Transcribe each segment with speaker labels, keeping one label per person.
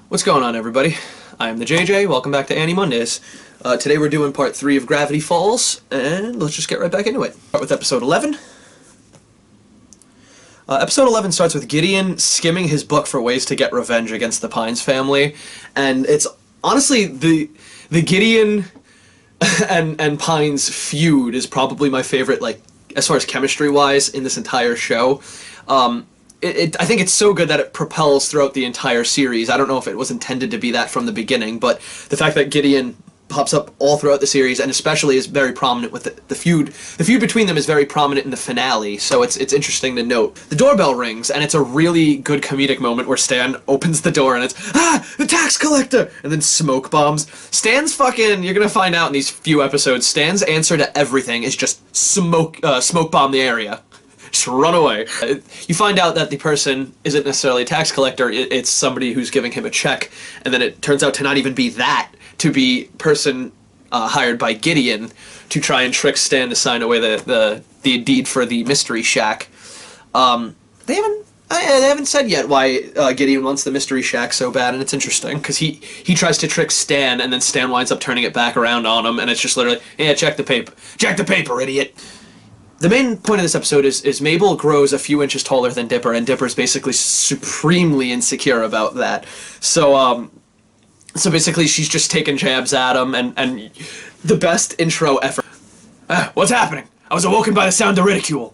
Speaker 1: What's going on, everybody? I am the JJ, welcome back to Annie Mondays. Today we're doing part 3 of Gravity Falls, and let's just get right back into it. Start with episode 11. Episode 11 starts with Gideon skimming his book for ways to get revenge against the Pines family, and it's honestly the Gideon and Pines feud is probably my favorite, like, as far as chemistry-wise, in this entire show. I think it's so good that it propels throughout the entire series. I don't know if it was intended to be that from the beginning, but the fact that Gideon pops up all throughout the series, and especially is very prominent with the feud. The feud between them is very prominent in the finale, so it's interesting to note. The doorbell rings, and it's a really good comedic moment where Stan opens the door, and it's, the tax collector! And then smoke bombs. Stan's fucking, you're gonna find out in these few episodes, Stan's answer to everything is just smoke bomb the area. Just run away. You find out that the person isn't necessarily a tax collector, it's somebody who's giving him a check, and then it turns out to not even be that, to be person hired by Gideon to try and trick Stan to sign away the deed for the mystery shack. They haven't said yet why Gideon wants the mystery shack so bad, and it's interesting, because he tries to trick Stan, and then Stan winds up turning it back around on him, and it's just literally, yeah, check the paper. Check the paper, idiot! The main point of this episode is Mabel grows a few inches taller than Dipper, and Dipper's basically supremely insecure about that. So basically she's just taking jabs at him, and the best intro ever. What's happening? I was awoken by the sound of ridicule.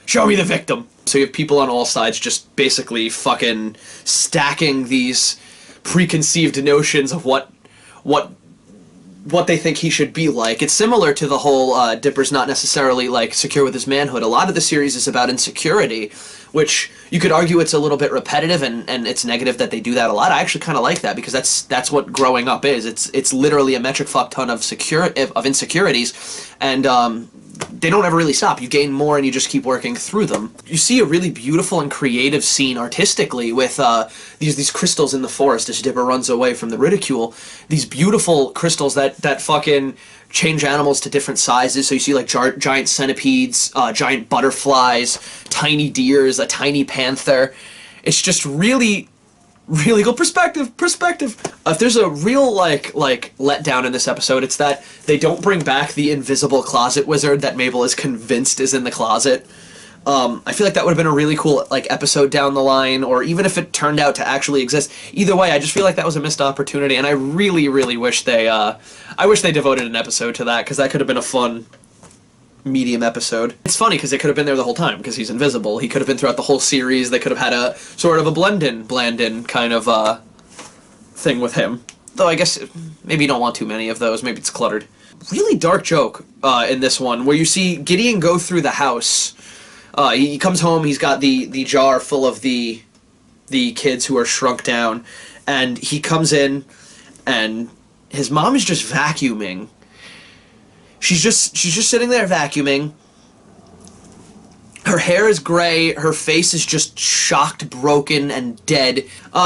Speaker 1: Show me the victim. So you have people on all sides just basically fucking stacking these preconceived notions of what they think he should be like. It's similar to the whole Dipper's not necessarily, like, secure with his manhood. A lot of the series is about insecurity, which you could argue it's a little bit repetitive, and it's negative that they do that a lot. I actually kind of like that, because that's what growing up is. It's literally a metric fuck ton of insecurities, and they don't ever really stop. You gain more and you just keep working through them. You see a really beautiful and creative scene artistically with these crystals in the forest as Dipper runs away from the ridicule. These beautiful crystals that fucking change animals to different sizes. So you see like giant centipedes, giant butterflies, tiny deers, a tiny panther. It's just really good perspective. If there's a real like letdown in this episode, it's that they don't bring back the invisible closet wizard that Mabel is convinced is in the closet. I feel like that would have been a really cool like episode down the line, or even if it turned out to actually exist. Either way, I just feel like that was a missed opportunity, and I really wish they devoted an episode to that, because that could have been a fun medium episode. It's funny because it could have been there the whole time, because he's invisible. He could have been throughout the whole series. They could have had a sort of a bland-in kind of thing with him. Though I guess maybe you don't want too many of those. Maybe it's cluttered. Really dark joke in this one, where you see Gideon go through the house. He comes home, he's got the jar full of the kids who are shrunk down, and he comes in, and his mom is just vacuuming. She's just sitting there vacuuming. Her hair is gray, her face is just shocked, broken, and dead.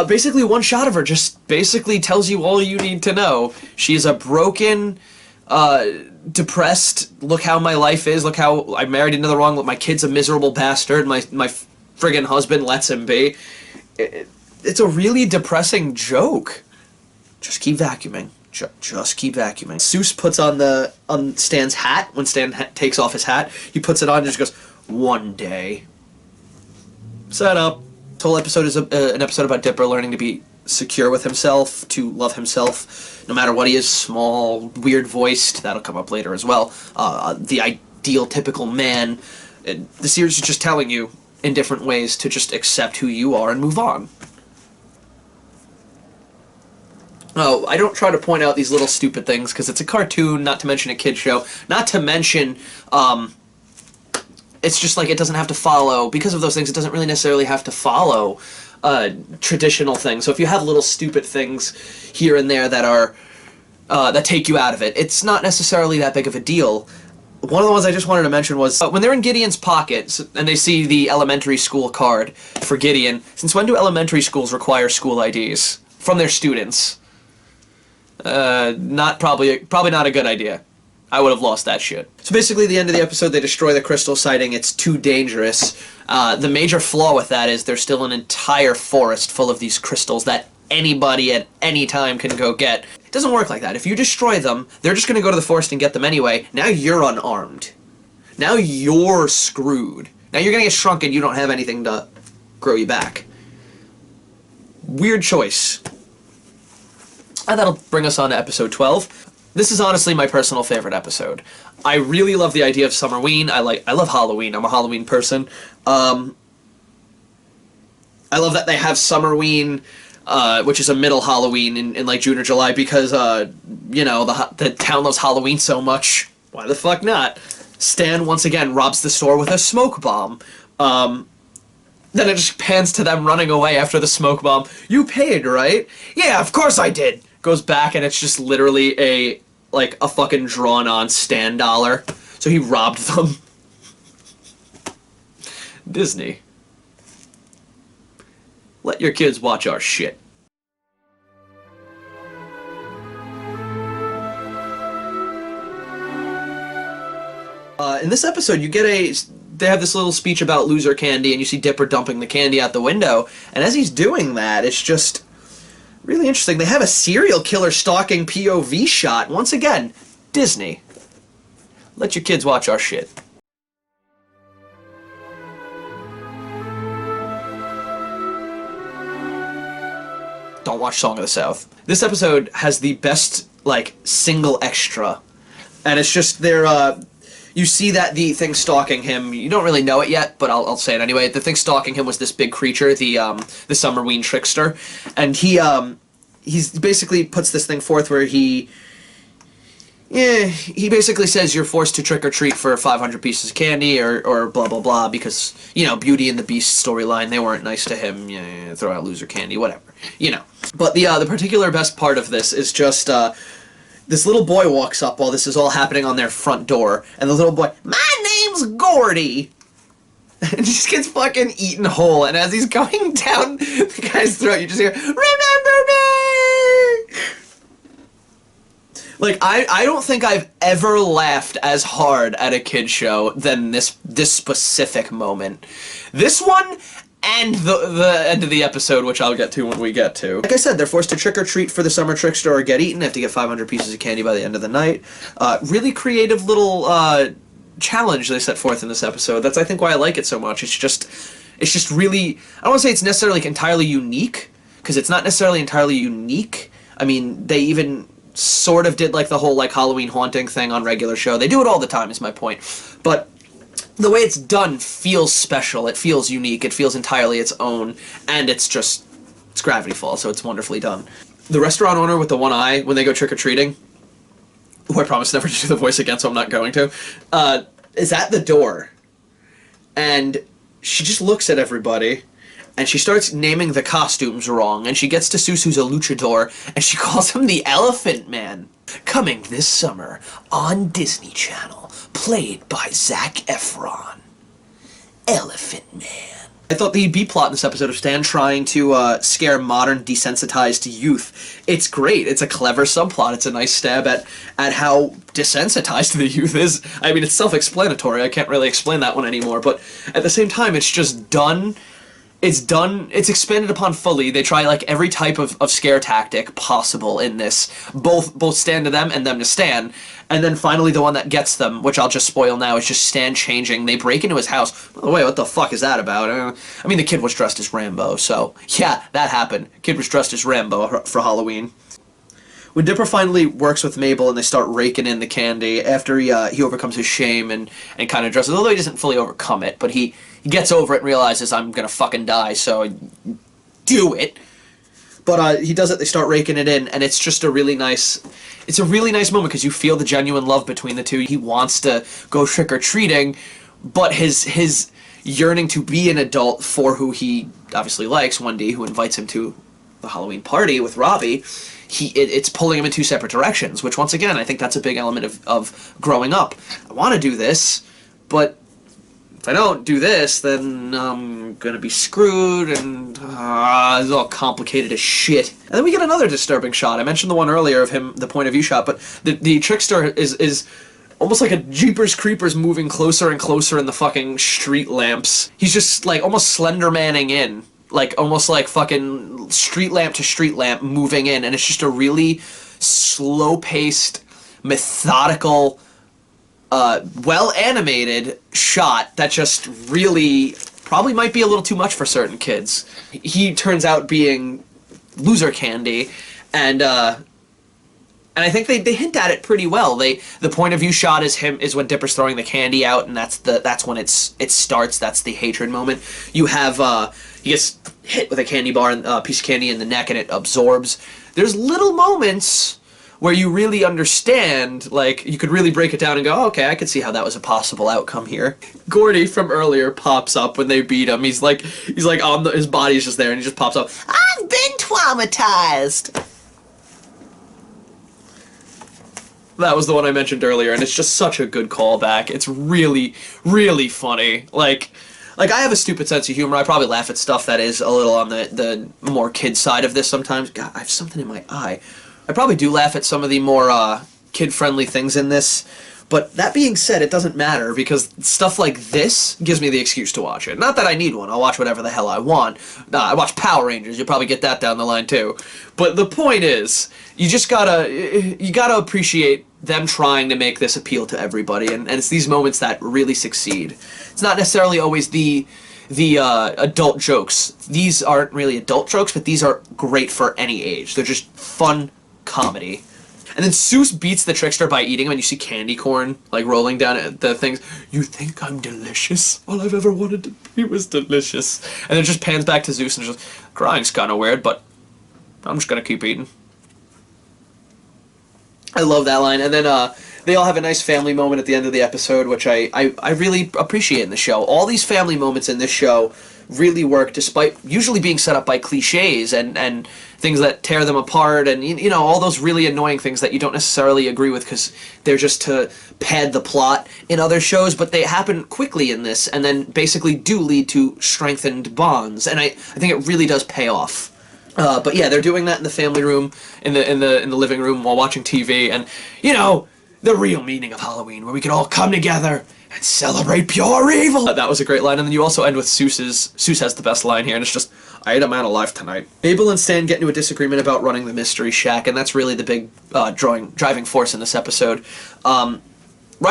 Speaker 1: Basically, one shot of her just basically tells you all you need to know. She is a broken, depressed, look how my life is, look how I married into the wrong, my kid's a miserable bastard, my friggin' husband lets him be. It's a really depressing joke. Just keep vacuuming. Just keep vacuuming. Seuss puts on Stan's hat. When Stan takes off his hat, he puts it on and just goes, "One day." Set up. This whole episode is an episode about Dipper learning to be secure with himself, to love himself, no matter what he is, small, weird-voiced, that'll come up later as well, the ideal, typical man. The series is just telling you, in different ways, to just accept who you are and move on. Oh, I don't try to point out these little stupid things, because it's a cartoon, not to mention a kid's show, not to mention, it's just like it doesn't have to follow, because of those things, it doesn't really necessarily have to follow traditional things. So if you have little stupid things here and there that are, that take you out of it, it's not necessarily that big of a deal. One of the ones I just wanted to mention was, when they're in Gideon's pocket, and they see the elementary school card for Gideon, since when do elementary schools require school IDs from their students? Probably not a good idea. I would have lost that shit. So basically, at the end of the episode, they destroy the crystal sighting. It's too dangerous. The major flaw with that is there's still an entire forest full of these crystals that anybody at any time can go get. It doesn't work like that. If you destroy them, they're just going to go to the forest and get them anyway. Now you're unarmed. Now you're screwed. Now you're going to get shrunken. You don't have anything to grow you back. Weird choice. And that'll bring us on to episode 12. This is honestly my personal favorite episode. I really love the idea of Summerween. I love Halloween. I'm a Halloween person. I love that they have Summerween, which is a middle Halloween in like June or July because, you know, the town loves Halloween so much. Why the fuck not? Stan, once again, robs the store with a smoke bomb. Then it just pans to them running away after the smoke bomb. You paid, right? Yeah, of course I did. Goes back and it's just literally a fucking drawn-on Stan dollar. So he robbed them. Disney. Let your kids watch our shit. In this episode, you get they have this little speech about loser candy, and you see Dipper dumping the candy out the window, and as he's doing that, it's just really interesting. They have a serial killer stalking POV shot. Once again, Disney. Let your kids watch our shit. Don't watch Song of the South. This episode has the best, like, single extra. And it's just you see that the thing stalking him, you don't really know it yet, but I'll say it anyway. The thing stalking him was this big creature, the Summerween trickster. And he basically puts this thing forth where he basically says you're forced to trick or treat for 500 pieces of candy or blah blah blah because, you know, Beauty and the Beast storyline, they weren't nice to him. Yeah, throw out loser candy, whatever, you know. But the particular best part of this is just this little boy walks up while this is all happening on their front door, and the little boy, my name's Gordy, and he just gets fucking eaten whole. And as he's going down the guy's throat, you just hear, remember me! Like, I don't think I've ever laughed as hard at a kid's show than this specific moment. This one and the end of the episode, which I'll get to when we get to. Like I said, they're forced to trick or treat for the summer trickster or get eaten. They have to get 500 pieces of candy by the end of the night. Really creative little challenge they set forth in this episode. That's, I think, why I like it so much. It's just really, I don't want to say it's necessarily entirely unique, because it's not necessarily entirely unique. I mean, they even sort of did like the whole like Halloween haunting thing on regular show. They do it all the time, is my point. But the way it's done feels special. It feels unique. It feels entirely its own, and it's Gravity Falls, so it's wonderfully done. The restaurant owner with the one eye, when they go trick-or-treating, who I promise never to do the voice again, so I'm not going to, is at the door, and she just looks at everybody, and she starts naming the costumes wrong, and she gets to Seuss, who's a luchador, and she calls him the Elephant Man. Coming this summer on Disney Channel, played by Zac Efron. Elephant Man. I thought the B-plot in this episode of Stan trying to scare modern, desensitized youth, it's great. It's a clever subplot. It's a nice stab at how desensitized the youth is. I mean, it's self-explanatory. I can't really explain that one anymore, but at the same time, it's just done. It's expanded upon fully. They try like every type of scare tactic possible in this, both Stan to them and them to Stan. And then finally the one that gets them, which I'll just spoil now, is just Stan changing. They break into his house. By the way, what the fuck is that about? I mean, the kid was dressed as Rambo, so yeah, that happened. Kid was dressed as Rambo for Halloween. When Dipper finally works with Mabel and they start raking in the candy, after he overcomes his shame and kind of dresses, although he doesn't fully overcome it, but he gets over it and realizes, I'm gonna fucking die, so do it. But he does it, they start raking it in, and it's just a really nice moment, because you feel the genuine love between the two. He wants to go trick-or-treating, but his yearning to be an adult for who he obviously likes, Wendy, who invites him to the Halloween party with Robbie, it's pulling him in two separate directions, which once again, I think that's a big element of growing up. I want to do this, but if I don't do this, then I'm gonna be screwed, and it's all complicated as shit. And then we get another disturbing shot. I mentioned the one earlier of him, the point of view shot, but the trickster is almost like a Jeepers Creepers moving closer and closer in the fucking street lamps. He's just like almost Slender Manning in. like almost like fucking street lamp to street lamp moving in, and it's just a really slow-paced, methodical, well animated shot that just really probably might be a little too much for certain kids. He turns out being loser candy, and I think they hint at it pretty well. The point of view shot is when Dipper's throwing the candy out, and that's when it starts. That's the hatred moment. You have he gets hit with a candy bar and a piece of candy in the neck, and it absorbs. There's little moments where you really understand, like, you could really break it down and go, oh, okay, I could see how that was a possible outcome here. Gordy from earlier pops up when they beat him. He's like on his body's just there, and he just pops up. I've been traumatized. That was the one I mentioned earlier, and it's just such a good callback. It's really, really funny. Like I have a stupid sense of humor. I probably laugh at stuff that is a little on the more kid side of this sometimes. God, I have something in my eye. I probably do laugh at some of the more kid-friendly things in this, but that being said, it doesn't matter, because stuff like this gives me the excuse to watch it. Not that I need one. I'll watch whatever the hell I want. I watch Power Rangers. You'll probably get that down the line too. But the point is, you gotta appreciate them trying to make this appeal to everybody, and it's these moments that really succeed. It's not necessarily always the adult jokes. These aren't really adult jokes, but these are great for any age. They're just fun comedy. And then Seuss beats the trickster by eating him, and you see candy corn like rolling down the things. You think I'm delicious? All I've ever wanted to be was delicious. And it just pans back to Zeus, and just crying's kind of weird, but I'm just gonna keep eating. I love that line. And then they all have a nice family moment at the end of the episode, which I really appreciate in the show. All these family moments in this show really work, despite usually being set up by cliches and things that tear them apart, and you know, all those really annoying things that you don't necessarily agree with because they're just to pad the plot in other shows, but they happen quickly in this, and then basically do lead to strengthened bonds, and I think it really does pay off. But yeah, they're doing that in the family room, in the living room while watching TV, and you know, the real meaning of Halloween, where we can all come together and celebrate pure evil. That was a great line, and then you also end with Seuss has the best line here, and it's just, I ate a man alive tonight. Mabel and Stan get into a disagreement about running the Mystery Shack, and that's really the big driving force in this episode. Right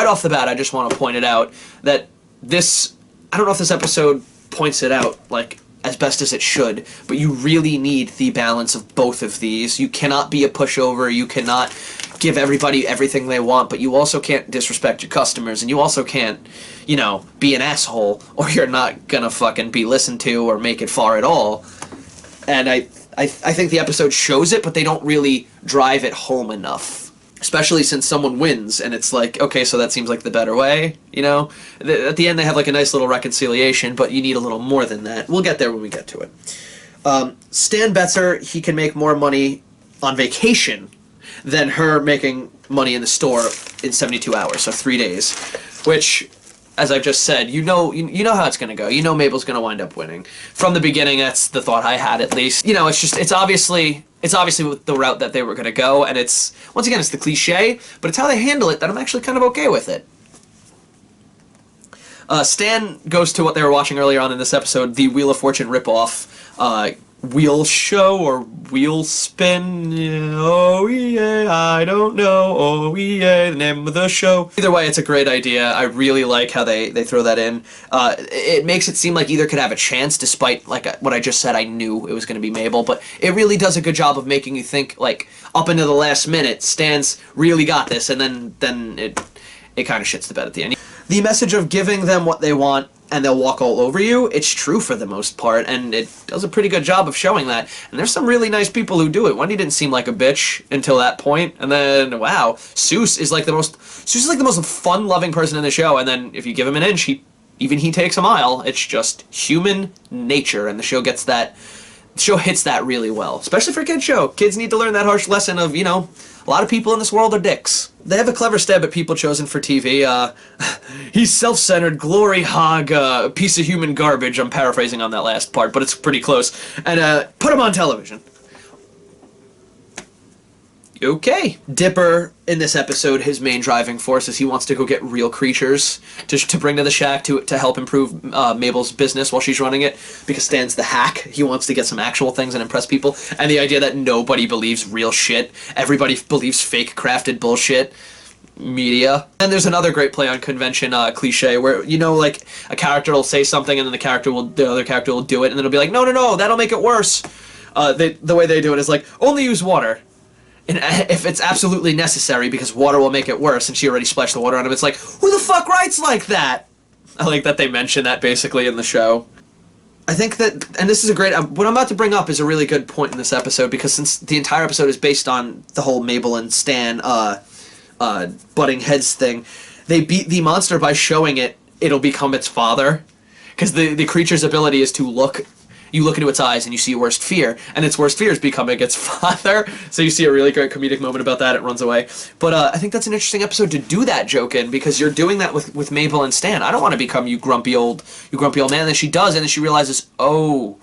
Speaker 1: off the bat, I just want to point it out that this, I don't know if this episode points it out, like, as best as it should, but you really need the balance of both of these. You cannot be a pushover, you cannot give everybody everything they want, but you also can't disrespect your customers, and you also can't, you know, be an asshole, or you're not gonna fucking be listened to or make it far at all. And I think the episode shows it, but they don't really drive it home enough. Especially since someone wins, and it's like, okay, so that seems like the better way, you know? At the end, they have like a nice little reconciliation, but you need a little more than that. We'll get there when we get to it. Stan Betzer, he can make more money on vacation than her making money in the store in 72 hours, so 3 days. Which, as I've just said, you know how it's gonna go. You know Mabel's gonna wind up winning. From the beginning, that's the thought I had, at least. You know, it's obviously the route that they were gonna go, and it's, once again, it's the cliche, but it's how they handle it that I'm actually kind of okay with it. Stan goes to what they were watching earlier on in this episode, the Wheel of Fortune ripoff, wheel show or wheel spin, oh yeah, I don't know, oh yeah, the name of the show. Either way, it's a great idea. I really like how they throw that in. It makes it seem like either could have a chance, despite like what I just said. I knew it was going to be Mabel, but it really does a good job of making you think, like, up into the last minute, Stan's really got this, and then it kind of shits the bed at the end. The message of giving them what they want and they'll walk all over you, it's true for the most part, and it does a pretty good job of showing that. And there's some really nice people who do it. Wendy didn't seem like a bitch until that point, and then, wow, Seuss is like the most fun-loving person in the show, and then if you give him an inch, he takes a mile. It's just human nature, and the show gets that. The show hits that really well, especially for a kid's show. Kids need to learn that harsh lesson of, you know, a lot of people in this world are dicks. They have a clever stab at people chosen for TV. He's self-centered, glory hog, piece of human garbage. I'm paraphrasing on that last part, but it's pretty close. And put him on television. Okay. Dipper, in this episode, his main driving force is he wants to go get real creatures to bring to the shack to help improve Mabel's business while she's running it, because Stan's the hack. He wants to get some actual things and impress people. And the idea that nobody believes real shit, everybody believes fake crafted bullshit. Media. And there's another great play on convention cliche where, you know, like a character will say something and then the other character will do it, and then it'll be like, no, that'll make it worse. The way they do it is like, only use water. And if it's absolutely necessary, because water will make it worse, and she already splashed the water on him, it's like, who the fuck writes like that? I like that they mention that basically in the show. I think that, and this is a great, what I'm about to bring up is a really good point in this episode, because since the entire episode is based on the whole Mabel and Stan butting heads thing, they beat the monster by showing it'll become its father, because the creature's ability is to look. You look into its eyes and you see your worst fear, and its worst fear is becoming its father. So you see a really great comedic moment about that. It runs away. But I think that's an interesting episode to do that joke in, because you're doing that with Mabel and Stan. I don't want to become you grumpy old man. And then she does, and then she realizes, oh,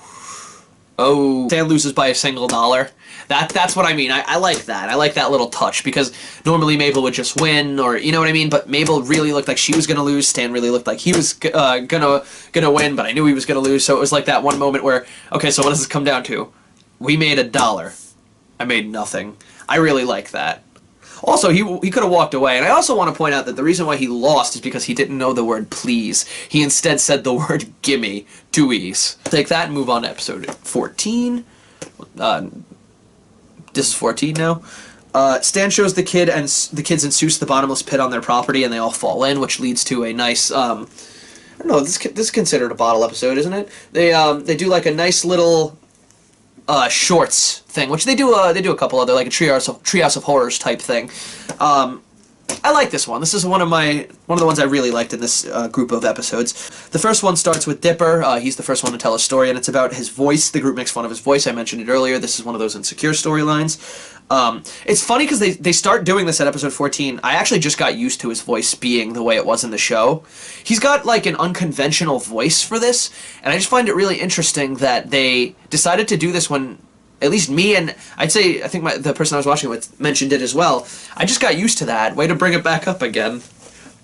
Speaker 1: Stan loses by a single dollar. That's what I mean. I like that. I like that little touch, because normally Mabel would just win, or you know what I mean. But Mabel really looked like she was gonna lose. Stan really looked like he was gonna win, but I knew he was gonna lose. So it was like that one moment where, okay, so what does this come down to? We made $1. I made nothing. I really like that. Also, he could have walked away, and I also want to point out that the reason why he lost is because he didn't know the word please. He instead said the word gimme, 2 E's. Take that and move on to episode 14. This is 14 now. Stan shows the kids and Seuss the bottomless pit on their property, and they all fall in, which leads to a nice, I don't know, this is considered a bottle episode, isn't it? They do like a nice little shorts thing, which they do a couple other, like a Treehouse of Horrors type thing. I like this one. This is one of the ones I really liked in this group of episodes. The first one starts with Dipper. He's the first one to tell a story, and it's about his voice. The group makes fun of his voice. I mentioned it earlier. This is one of those insecure storylines. It's funny because they start doing this at episode 14. I actually just got used to his voice being the way it was in the show. He's got like an unconventional voice for this, and I just find it really interesting that they decided to do this when, at least me, and I think the person I was watching with mentioned it as well. I just got used to that. Way to bring it back up again.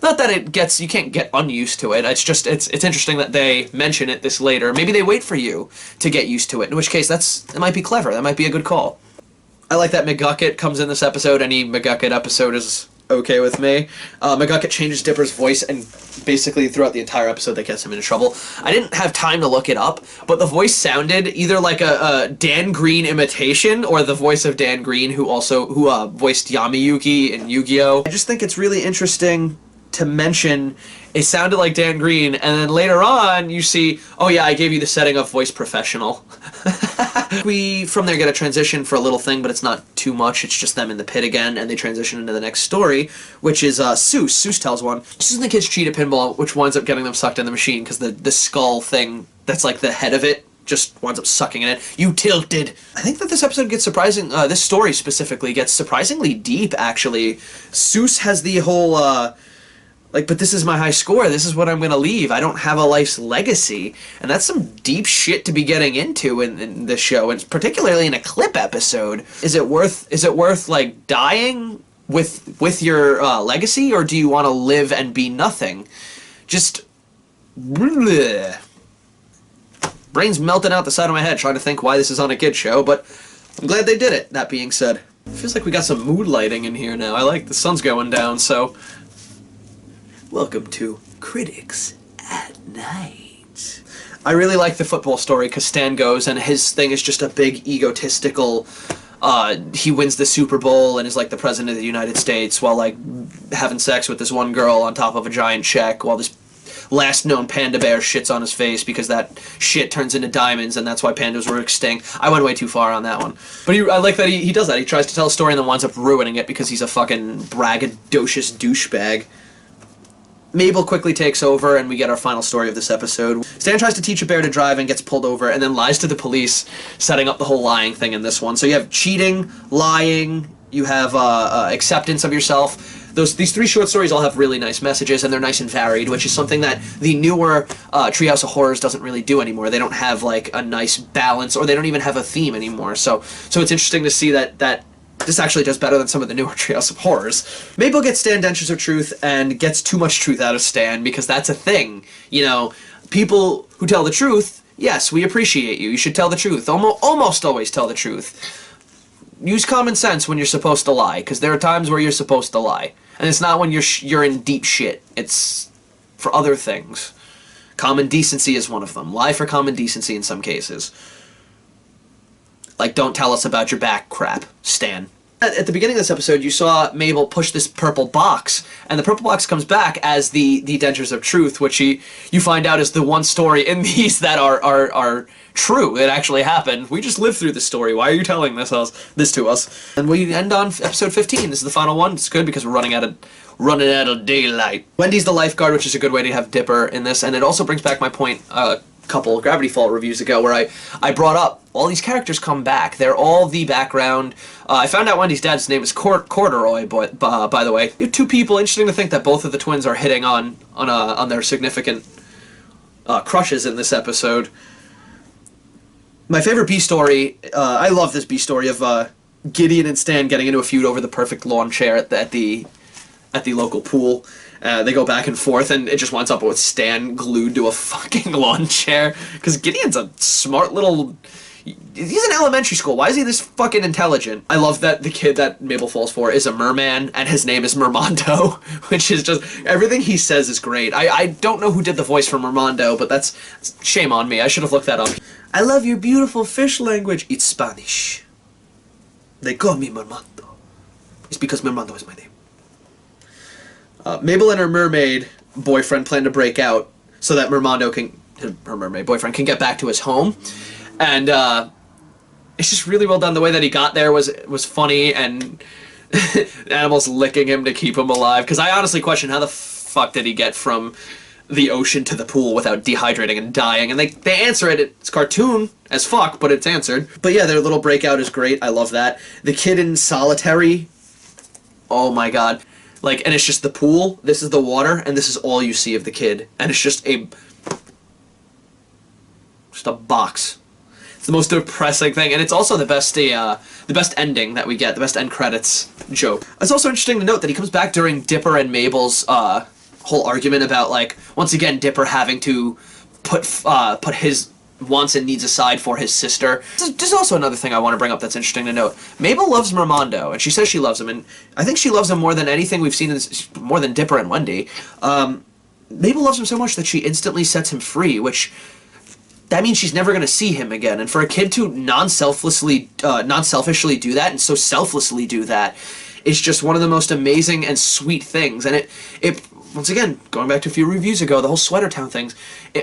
Speaker 1: Not that you can't get unused to it. It's just, it's interesting that they mention it this later. Maybe they wait for you to get used to it, in which case it might be clever. That might be a good call. I like that McGucket comes in this episode. Any McGucket episode is okay with me. McGucket changes Dipper's voice, and basically throughout the entire episode that gets him into trouble. I didn't have time to look it up, but the voice sounded either like a Dan Green imitation, or the voice of Dan Green, who voiced Yamayuki in Yu-Gi-Oh! I just think it's really interesting to mention it sounded like Dan Green, and then later on you see, oh yeah, I gave you the setting of voice professional. We from there get a transition for a little thing, but it's not too much. It's just them in the pit again, and they transition into the next story, which is Seuss. Seuss tells one. Seuss and the kids cheat at pinball, which winds up getting them sucked in the machine, because the skull thing that's like the head of it just winds up sucking in it. You tilted. I think that this episode gets this story specifically gets surprisingly deep, actually. Seuss has the whole, but this is my high score, this is what I'm gonna leave, I don't have a life's legacy. And that's some deep shit to be getting into in this show, and particularly in a clip episode. Is it worth like dying with your legacy, or do you want to live and be nothing? Just bleh. Brain's melting out the side of my head trying to think why this is on a kid show, but I'm glad they did it. That being said, it feels like we got some mood lighting in here now. I like the sun's going down, so welcome to Critics at Night. I really like the football story because Stan goes and his thing is just a big egotistical, he wins the Super Bowl and is like the president of the United States while like having sex with this one girl on top of a giant check while this last known panda bear shits on his face because that shit turns into diamonds and that's why pandas were extinct. I went way too far on that one. But I like that he does that. He tries to tell a story and then winds up ruining it because he's a fucking braggadocious douchebag. Mabel quickly takes over, and we get our final story of this episode. Stan tries to teach a bear to drive and gets pulled over, and then lies to the police, setting up the whole lying thing in this one. So you have cheating, lying, you have acceptance of yourself. These 3 short stories all have really nice messages, and they're nice and varied, which is something that the newer Treehouse of Horrors doesn't really do anymore. They don't have like a nice balance, or they don't even have a theme anymore. So it's interesting to see that This actually does better than some of the newer Treehouse of Horrors. Mabel gets Stan Dentures of Truth and gets too much truth out of Stan because that's a thing. You know, people who tell the truth, yes, we appreciate you. You should tell the truth. Almost always tell the truth. Use common sense when you're supposed to lie, because there are times where you're supposed to lie. And it's not when you're in deep shit. It's for other things. Common decency is one of them. Lie for common decency in some cases. Like, don't tell us about your back crap, Stan. At the beginning of this episode, you saw Mabel push this purple box, and the purple box comes back as the Dentures of Truth, which you find out is the one story in these that are true. It actually happened. We just lived through the story. Why are you telling this to us? And we end on episode 15. This is the final one. It's good because we're running out of daylight. Wendy's the lifeguard, which is a good way to have Dipper in this, and it also brings back my point couple Gravity Falls reviews ago where I brought up all these characters come back. They're all the background. I found out Wendy's dad's name is Corduroy, by the way. Two people. Interesting to think that both of the twins are hitting on their significant crushes in this episode. My favorite B story, I love this B story of Gideon and Stan getting into a feud over the perfect lawn chair at the local pool. They go back and forth, and it just winds up with Stan glued to a fucking lawn chair. Because Gideon's a smart little... He's in elementary school. Why is he this fucking intelligent? I love that the kid that Mabel falls for is a merman, and his name is Mermando, which is just... Everything he says is great. I don't know who did the voice for Mermando, but that's... Shame on me. I should have looked that up. I love your beautiful fish language. It's Spanish. They call me Mermando. It's because Mermando is my name. Mabel and her mermaid boyfriend plan to break out so that her mermaid boyfriend can get back to his home, and it's just really well done. The way that he got there was funny, and animals licking him to keep him alive. Because I honestly question how the fuck did he get from the ocean to the pool without dehydrating and dying? And they answer it. It's cartoon as fuck, but it's answered. But yeah, their little breakout is great. I love that. The kid in solitary. Oh my god. Like, and it's just the pool, this is the water, and this is all you see of the kid. And it's just a box. It's the most depressing thing, and it's also the best ending that we get, the best end credits joke. It's also interesting to note that he comes back during Dipper and Mabel's whole argument about, like, once again, Dipper having to put his wants and needs aside for his sister. There's also another thing I want to bring up that's interesting to note. Mabel loves Mermando, and she says she loves him, and I think she loves him more than anything we've seen, more than Dipper and Wendy. Mabel loves him so much that she instantly sets him free, which... That means she's never going to see him again, and for a kid to non-selfishly do that, and so selflessly do that, is just one of the most amazing and sweet things, and it once again, going back to a few reviews ago, the whole Sweater Town things,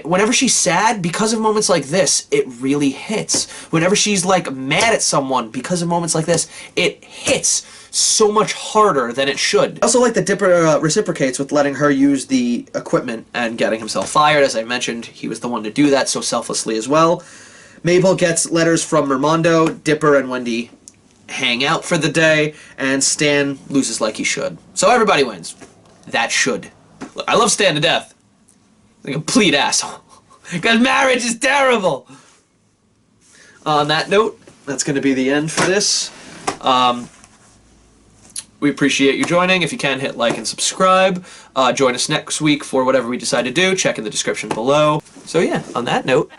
Speaker 1: whenever she's sad, because of moments like this, it really hits. Whenever she's, like, mad at someone, because of moments like this, it hits so much harder than it should. I also like that Dipper reciprocates with letting her use the equipment and getting himself fired. As I mentioned, he was the one to do that so selflessly as well. Mabel gets letters from Mermando, Dipper and Wendy hang out for the day, and Stan loses like he should. So everybody wins. That should. Look, I love Stan to death. He's a complete asshole. Because marriage is terrible! On that note, that's going to be the end for this. We appreciate you joining. If you can, hit like and subscribe. Join us next week for whatever we decide to do. Check in the description below. So yeah, on that note...